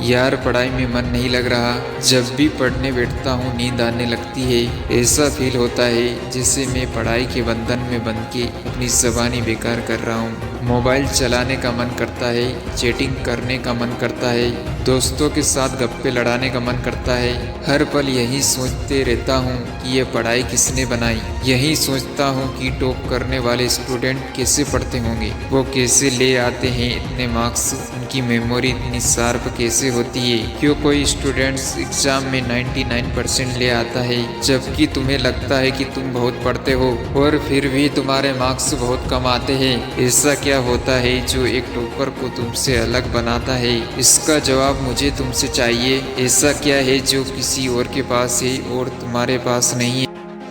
यार पढ़ाई में मन नहीं लग रहा, जब भी पढ़ने बैठता हूँ नींद आने लगती है। ऐसा फील होता है जैसे मैं पढ़ाई के बंधन में बंध के अपनी ज़बानी बेकार कर रहा हूँ। मोबाइल चलाने का मन करता है, चैटिंग करने का मन करता है, दोस्तों के साथ गप्पे लड़ाने का मन करता है। हर पल यही सोचते रहता हूँ कि ये पढ़ाई किसने बनाई। यही सोचता हूँ कि टॉप करने वाले स्टूडेंट कैसे पढ़ते होंगे, वो कैसे ले आते हैं इतने मार्क्स, उनकी मेमोरी इतनी शार्प कैसे होती है। क्यों कोई स्टूडेंट्स एग्जाम में 99% ले आता है, जबकि तुम्हें लगता है कि तुम बहुत पढ़ते हो और फिर भी तुम्हारे मार्क्स बहुत कम आते हैं। ऐसा क्या होता है जो एक टॉपर को तुमसे अलग बनाता है? इसका जवाब मुझे तुमसे चाहिए। ऐसा क्या है जो किसी और के पास है और तुम्हारे पास नहीं है?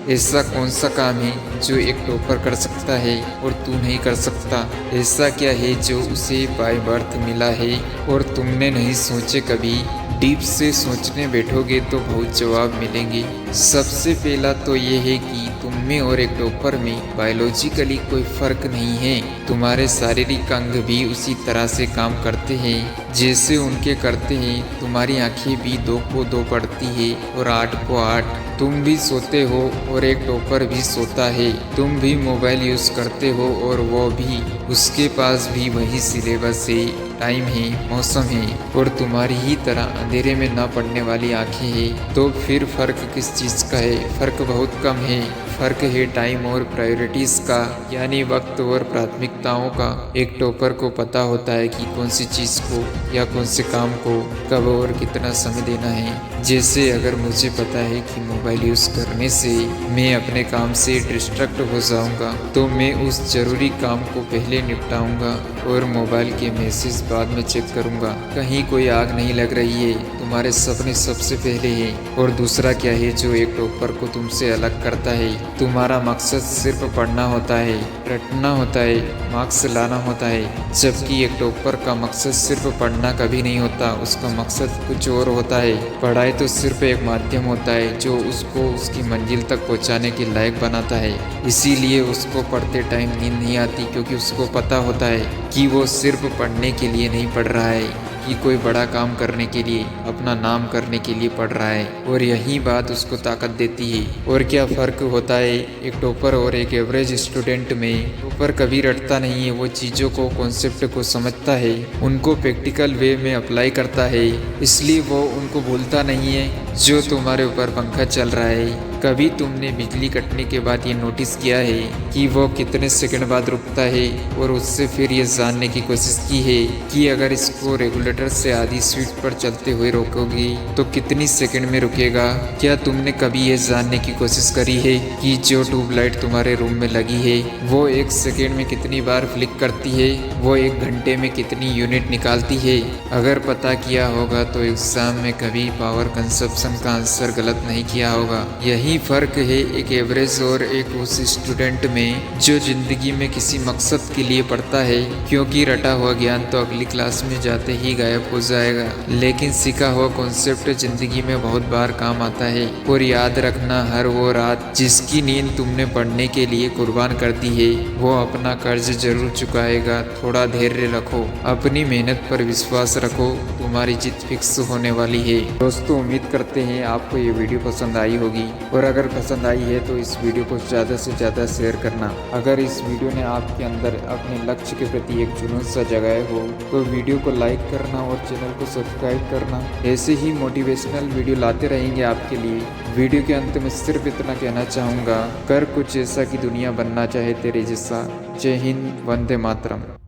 ऐसा कौन सा काम है जो एक टॉपर कर सकता है और तू नहीं कर सकता? ऐसा क्या है जो उसे बाय बर्थ मिला है और तुमने नहीं सोचे कभी? डीप से सोचने बैठोगे तो बहुत जवाब मिलेंगे। सबसे पहला तो ये है कि तुम में और एक टॉपर में बायोलॉजिकली कोई फर्क नहीं है। तुम्हारे शारीरिक अंग भी उसी तरह से काम करते हैं जैसे उनके करते हैं। तुम्हारी आंखें भी 2 को 2 पढ़ती है और 8 को 8। तुम भी सोते हो और एक टॉपर भी सोता है। तुम भी मोबाइल यूज़ करते हो और वो भी, उसके पास भी वही सिलेबस है, टाइम है, मौसम है और तुम्हारी ही तरह अंधेरे में ना पड़ने वाली आंखें हैं। तो फिर फर्क किस चीज़ का है? फर्क बहुत कम है। फर्क है टाइम और प्रायोरिटीज़ का, यानी वक्त और प्राथमिकताओं का। एक टॉपर को पता होता है कि कौन सी चीज़ को या कौन से काम को कब और कितना समय देना है। जैसे अगर मुझे पता है कि मोबाइल यूज़ करने से मैं अपने काम से डिस्ट्रैक्ट हो जाऊंगा, तो मैं उस ज़रूरी काम को पहले निपटाऊंगा और मोबाइल के मैसेज बाद में चेक करूंगा। कहीं कोई आग नहीं लग रही है, तुम्हारे सपने सबसे पहले हैं। और दूसरा क्या है जो एक टॉपर को तुमसे अलग करता है? तुम्हारा मकसद सिर्फ पढ़ना होता है, रटना होता है, मार्क्स लाना होता है, जबकि एक टॉपर का मकसद सिर्फ पढ़ना कभी नहीं होता। उसका मकसद कुछ और होता है। पढ़ाई तो सिर्फ एक माध्यम होता है जो उसको उसकी मंजिल तक पहुंचाने के लायक बनाता है। इसीलिए उसको पढ़ते टाइम नींद नहीं आती, क्योंकि उसको पता होता है कि वो सिर्फ पढ़ने के लिए नहीं पढ़ रहा है, कि कोई बड़ा काम करने के लिए, अपना नाम करने के लिए पढ़ रहा है। और यही बात उसको ताकत देती है। और क्या फ़र्क होता है एक टॉपर और एक एवरेज स्टूडेंट में? टॉपर कभी रटता नहीं है, वो चीज़ों को, कॉन्सेप्ट को समझता है, उनको प्रैक्टिकल वे में अप्लाई करता है, इसलिए वो उनको भूलता नहीं है। जो तुम्हारे ऊपर पंखा चल रहा है, कभी तुमने बिजली कटने के बाद ये नोटिस किया है कि वो कितने सेकंड बाद रुकता है? और उससे फिर ये जानने की कोशिश की है कि अगर इसको रेगुलेटर से आधी स्पीड पर चलते हुए रोकोगी तो कितनी सेकंड में रुकेगा? क्या तुमने कभी ये जानने की कोशिश करी है कि जो ट्यूबलाइट तुम्हारे रूम में लगी है वो 1 सेकेंड में कितनी बार फ्लिक करती है? वो 1 घंटे में कितनी यूनिट निकालती है? अगर पता किया होगा तो एग्जाम में कभी पावर कंजप्शन का आंसर गलत नहीं किया होगा। यही फर्क है एक एवरेज और एक उस स्टूडेंट में जो जिंदगी में किसी मकसद के लिए पढ़ता है। क्योंकि रटा हुआ ज्ञान तो अगली क्लास में जाते ही गायब हो जाएगा, लेकिन सीखा हुआ कॉन्सेप्ट जिंदगी में बहुत बार काम आता है। और याद रखना, हर वो रात जिसकी नींद तुमने पढ़ने के लिए कुर्बान कर दी है, वो अपना कर्ज जरूर चुकाएगा। थोड़ा धैर्य रखो, अपनी मेहनत पर विश्वास रखो, तुम्हारी जीत फिक्स होने वाली है। दोस्तों, उम्मीद करते हैं आपको ये वीडियो पसंद आई होगी, और अगर पसंद आई है तो इस वीडियो को ज़्यादा से ज़्यादा शेयर करना। अगर इस वीडियो ने आपके अंदर अपने लक्ष्य के प्रति एक जुनून सा जगाया हो तो वीडियो को लाइक करना और चैनल को सब्सक्राइब करना। ऐसे ही मोटिवेशनल वीडियो लाते रहेंगे आपके लिए। वीडियो के अंत में सिर्फ इतना कहना चाहूँगा, कर कुछ ऐसा कि दुनिया बनना चाहे तेरे जैसा। जय हिंद, वंदे मातरम।